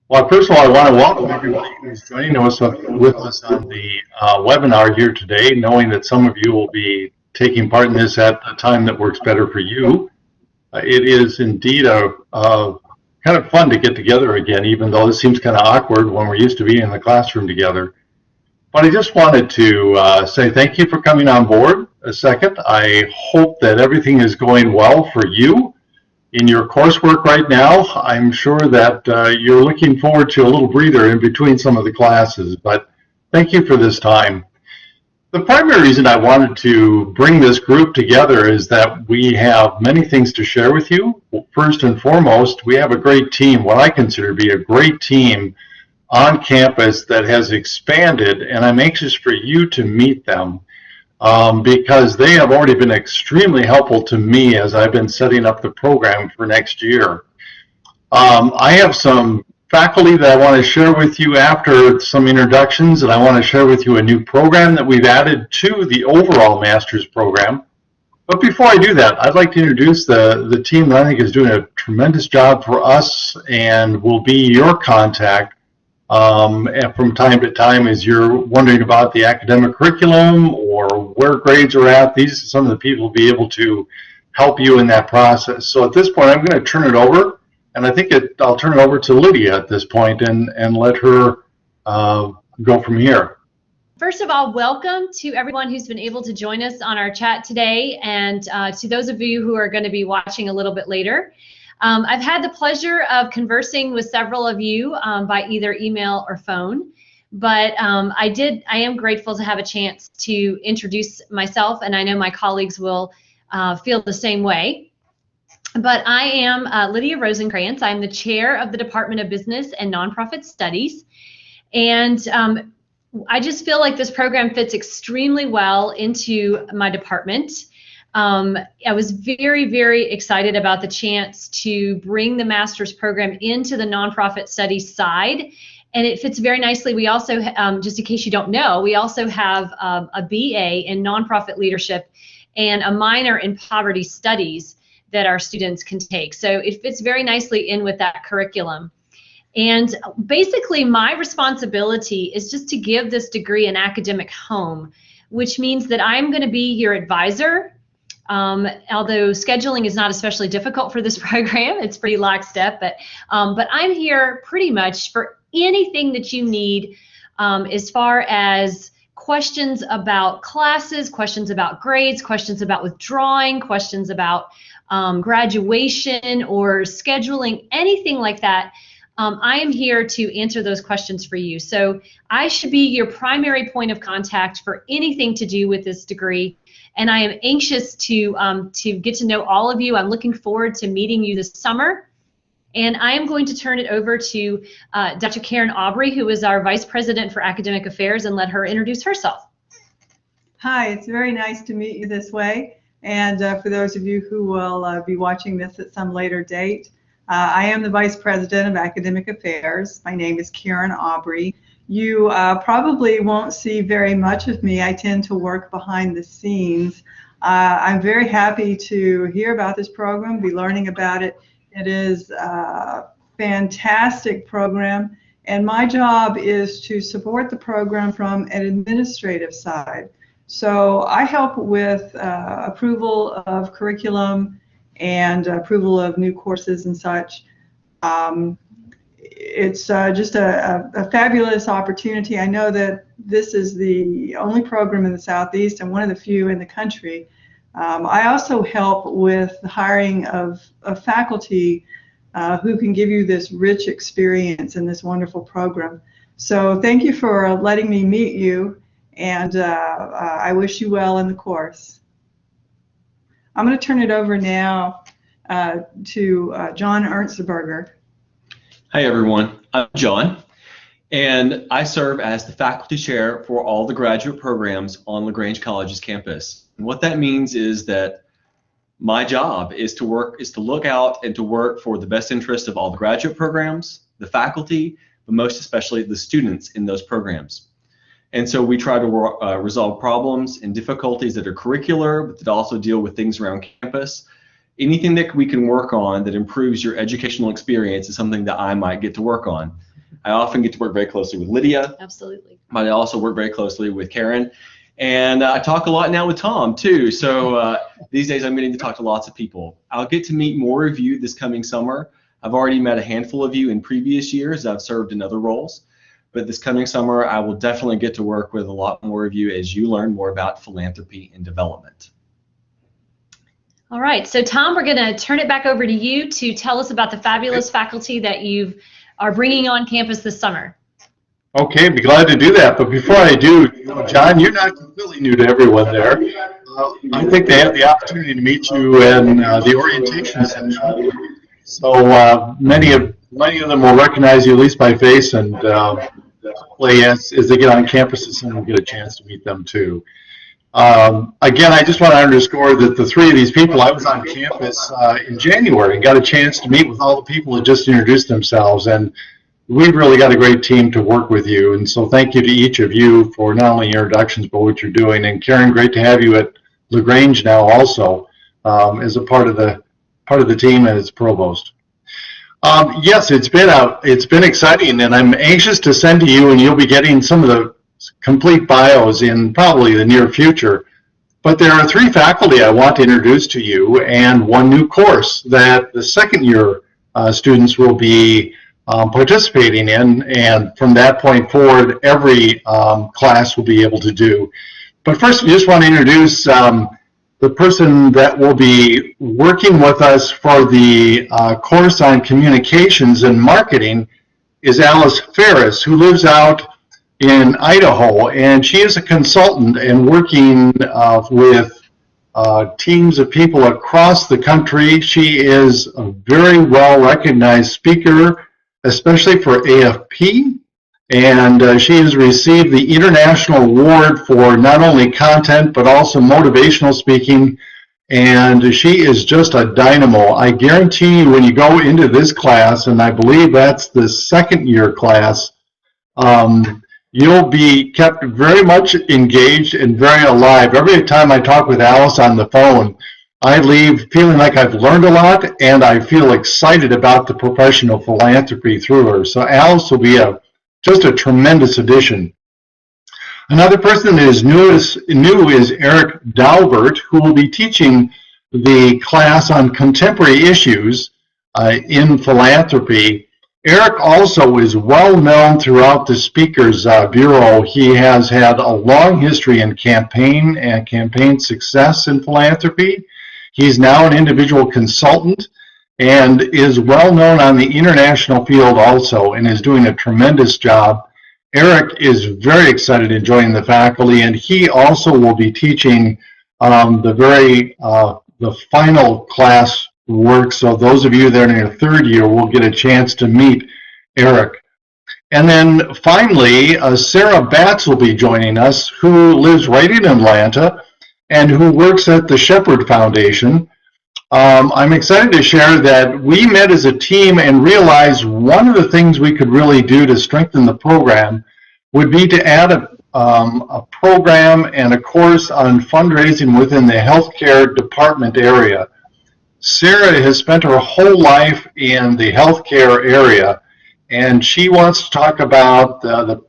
Well, first of all, I want to welcome everybody who's joining us with us on the webinar here today, knowing that some of you will be taking part in this at a time that works better for you. It is indeed a kind of fun to get together again, even though this seems kind of awkward when we're used to being in the classroom together. But I just wanted to say thank you for coming on board a second. I hope that everything is going well for you in your coursework right now. I'm sure that you're looking forward to a little breather in between some of the classes, but thank you for this time. The primary reason I wanted to bring this group together is that we have many things to share with you. First and foremost, we have a great team, what I consider to be a great team on campus that has expanded, and I'm anxious for you to meet them because they have already been extremely helpful to me as I've been setting up the program for next year. I have some faculty that I want to share with you after some introductions, and I want to share with you a new program that we've added to the overall master's program. But before I do that, I'd like to introduce the team that I think is doing a tremendous job for us and will be your contact and from time to time as you're wondering about the academic curriculum or where grades are at. These are some of the people who will be able to help you in that process. So at this point, I'm going to turn it over, and I think I'll turn it over to Lydia at this point and let her go from here. First of all, welcome to everyone who's been able to join us on our chat today, and to those of you who are going to be watching a little bit later. I've had the pleasure of conversing with several of you by either email or phone, but I am grateful to have a chance to introduce myself, and I know my colleagues will feel the same way. But I am Lydia Rosenkrantz. I'm the chair of the Department of Business and Nonprofit Studies, and I just feel like this program fits extremely well into my department. I was very, very excited about the chance to bring the master's program into the nonprofit studies side, and it fits very nicely. We also, just in case you don't know, we also have a BA in nonprofit leadership and a minor in poverty studies that our students can take. So it fits very nicely in with that curriculum. And basically my responsibility is just to give this degree an academic home, which means that I'm going to be your advisor. Although scheduling is not especially difficult for this program, it's pretty lockstep, but I'm here pretty much for anything that you need as far as questions about classes, questions about grades, questions about withdrawing, questions about graduation or scheduling, anything like that. I am here to answer those questions for you. So I should be your primary point of contact for anything to do with this degree. And I am anxious to get to know all of you. I'm looking forward to meeting you this summer. And I am going to turn it over to Dr. Karen Aubrey, who is our Vice President for Academic Affairs, and let her introduce herself. Hi, it's very nice to meet you this way. And for those of you who will be watching this at some later date, I am the Vice President of Academic Affairs. My name is Karen Aubrey. You probably won't see very much of me. I tend to work behind the scenes. I'm very happy to hear about this program, be learning about it. It is a fantastic program, and my job is to support the program from an administrative side. So I help with approval of curriculum and approval of new courses and such. It's just a fabulous opportunity. I know that this is the only program in the Southeast and one of the few in the country. I also help with the hiring of faculty who can give you this rich experience in this wonderful program. So thank you for letting me meet you, and I wish you well in the course. I'm going to turn it over now to John Ernstberger. Hi everyone, I'm John, and I serve as the faculty chair for all the graduate programs on LaGrange College's campus. And what that means is that my job is to look out and to work for the best interest of all the graduate programs, the faculty, but most especially the students in those programs. And so we try to resolve problems and difficulties that are curricular, but that also deal with things around campus. Anything that we can work on that improves your educational experience is something that I might get to work on. I often get to work very closely with Lydia. Absolutely. But I also work very closely with Karen. And I talk a lot now with Tom, too. So these days I'm getting to talk to lots of people. I'll get to meet more of you this coming summer. I've already met a handful of you in previous years. I've served in other roles. But this coming summer, I will definitely get to work with a lot more of you as you learn more about philanthropy and development. All right. So, Tom, we're going to turn it back over to you to tell us about the fabulous faculty that you are bringing on campus this summer. Okay, be glad to do that. But before I do, John, you're not completely new to everyone there. I think they had the opportunity to meet you in the orientation session. So many of them will recognize you at least by face, and hopefully as they get on campus this summer, we'll get a chance to meet them too. Again, I just want to underscore that the three of these people, I was on campus in January and got a chance to meet with all the people that just introduced themselves, and we've really got a great team to work with you, and so thank you to each of you for not only your introductions but what you're doing. And Karen, great to have you at LaGrange now also as a part of the team as provost. Yes, it's been exciting, and I'm anxious to send to you, and you'll be getting some of the complete bios in probably the near future. But there are three faculty I want to introduce to you, and one new course that the second year students will be participating in, and from that point forward, every class will be able to do. But first, I just want to introduce the person that will be working with us for the course on communications and marketing is Alice Faris, who lives out in Idaho, and she is a consultant and working with teams of people across the country. She is a very well recognized speaker, especially for AFP, and she has received the International Award for not only content but also motivational speaking, and she is just a dynamo. I guarantee you when you go into this class, and I believe that's the second year class, you'll be kept very much engaged and very alive. Every time I talk with Alice on the phone, I leave feeling like I've learned a lot, and I feel excited about the professional philanthropy through her. So Alice will be just a tremendous addition. Another person that is new is Eric Dalbert, who will be teaching the class on contemporary issues in philanthropy. Eric also is well known throughout the Speakers Bureau. He has had a long history in campaign and campaign success in philanthropy. He's now an individual consultant and is well known on the international field also, and is doing a tremendous job. Eric is very excited in joining the faculty, and he also will be teaching the final class work. So those of you that are in your third year will get a chance to meet Eric. And then finally, Sarah Batts will be joining us, who lives right in Atlanta and who works at the Shepherd Foundation. I'm excited to share that we met as a team and realized one of the things we could really do to strengthen the program would be to add a program and a course on fundraising within the healthcare department area. Sarah has spent her whole life in the healthcare area, and she wants to talk about the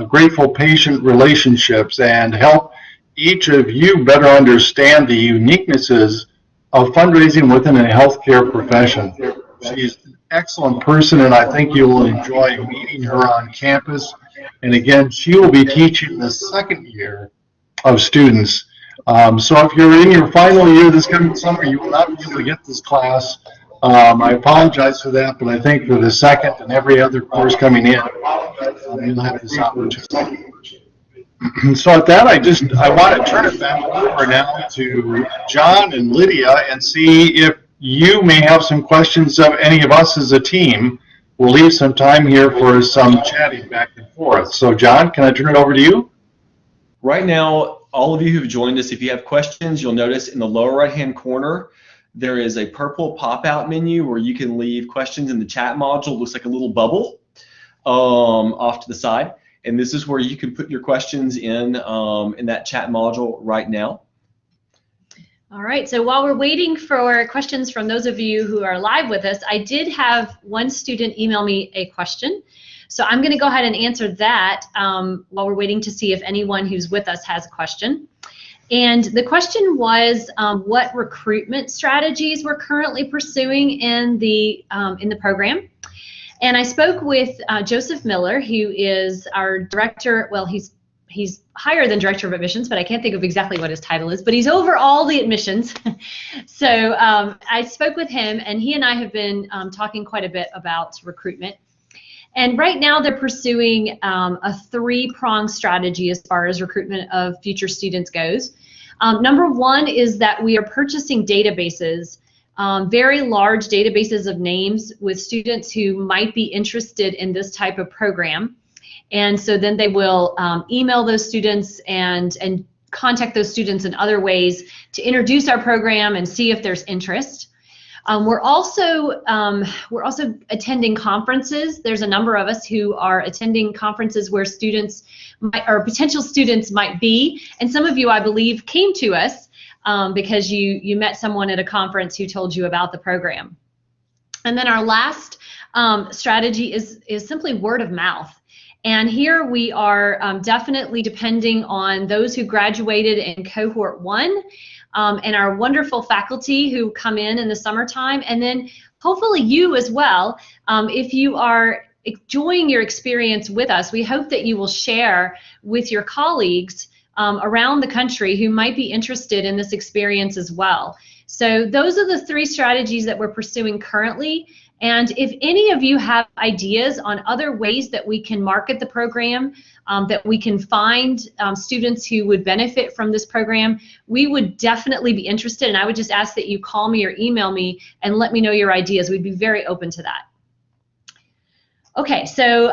grateful patient relationships and help each of you better understand the uniquenesses of fundraising within a healthcare profession. She's an excellent person, and I think you will enjoy meeting her on campus. And again, she will be teaching the second year of students. So if you're in your final year this coming summer, you will not be able to get this class. I apologize for that, but I think for the second and every other course coming in, you'll have this opportunity. So at that, I want to turn it back over now to John and Lydia and see if you may have some questions of any of us as a team. We'll leave some time here for some chatting back and forth. So John, can I turn it over to you? Right now, all of you who've joined us, if you have questions, you'll notice in the lower right-hand corner, there is a purple pop-out menu where you can leave questions in the chat module. It looks like a little bubble off to the side. And this is where you can put your questions in that chat module right now. All right, so while we're waiting for questions from those of you who are live with us, I did have one student email me a question. So I'm going to go ahead and answer that while we're waiting to see if anyone who's with us has a question. And the question was what recruitment strategies we're currently pursuing in the program. And I spoke with Joseph Miller, who is our director. Well, he's higher than director of admissions, but I can't think of exactly what his title is, but he's over all the admissions. So I spoke with him, and he and I have been talking quite a bit about recruitment. And right now they're pursuing a three-pronged strategy as far as recruitment of future students goes. Number one is that we are purchasing databases, very large databases of names with students who might be interested in this type of program. And so then they will email those students and contact those students in other ways to introduce our program and see if there's interest. We're also attending conferences. There's a number of us who are attending conferences where students or potential students might be, and some of you, I believe, came to us because you met someone at a conference who told you about the program. And then our last strategy is simply word of mouth. And here we are definitely depending on those who graduated in cohort 1 and our wonderful faculty who come in the summertime, and then hopefully you as well. If you are enjoying your experience with us, we hope that you will share with your colleagues around the country who might be interested in this experience as well. So those are the three strategies that we're pursuing currently. And if any of you have ideas on other ways that we can market the program, that we can find students who would benefit from this program, we would definitely be interested. And I would just ask that you call me or email me and let me know your ideas. We'd be very open to that. Okay, so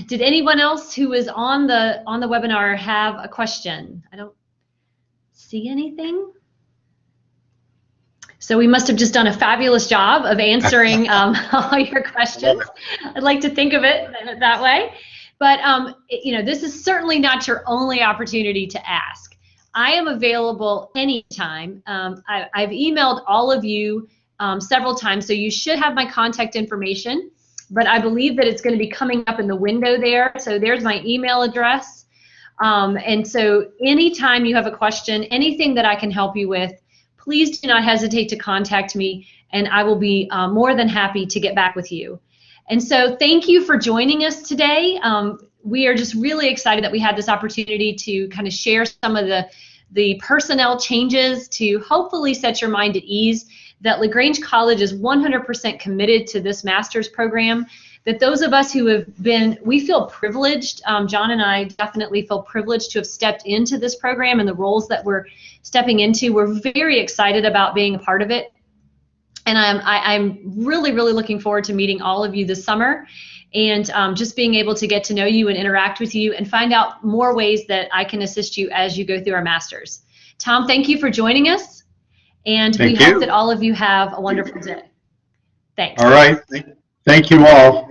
did anyone else who was on the webinar have a question? I don't see anything. So we must have just done a fabulous job of answering all your questions. I'd like to think of it that way. But you know, this is certainly not your only opportunity to ask. I am available anytime. I've emailed all of you several times, so you should have my contact information. But I believe that it's going to be coming up in the window there. So there's my email address. And so anytime you have a question, anything that I can help you with, please do not hesitate to contact me, and I will be more than happy to get back with you. And so thank you for joining us today. We are just really excited that we had this opportunity to kind of share some of the personnel changes to hopefully set your mind at ease that LaGrange College is 100% committed to this master's program, that those of us who have been, we feel privileged, John and I definitely feel privileged to have stepped into this program and the roles that we're stepping into. We're very excited about being a part of it. And I'm really, really looking forward to meeting all of you this summer and just being able to get to know you and interact with you and find out more ways that I can assist you as you go through our masters. Tom, thank you for joining us. And we hope that all of you have a wonderful day. Thanks. All right. Thank you all.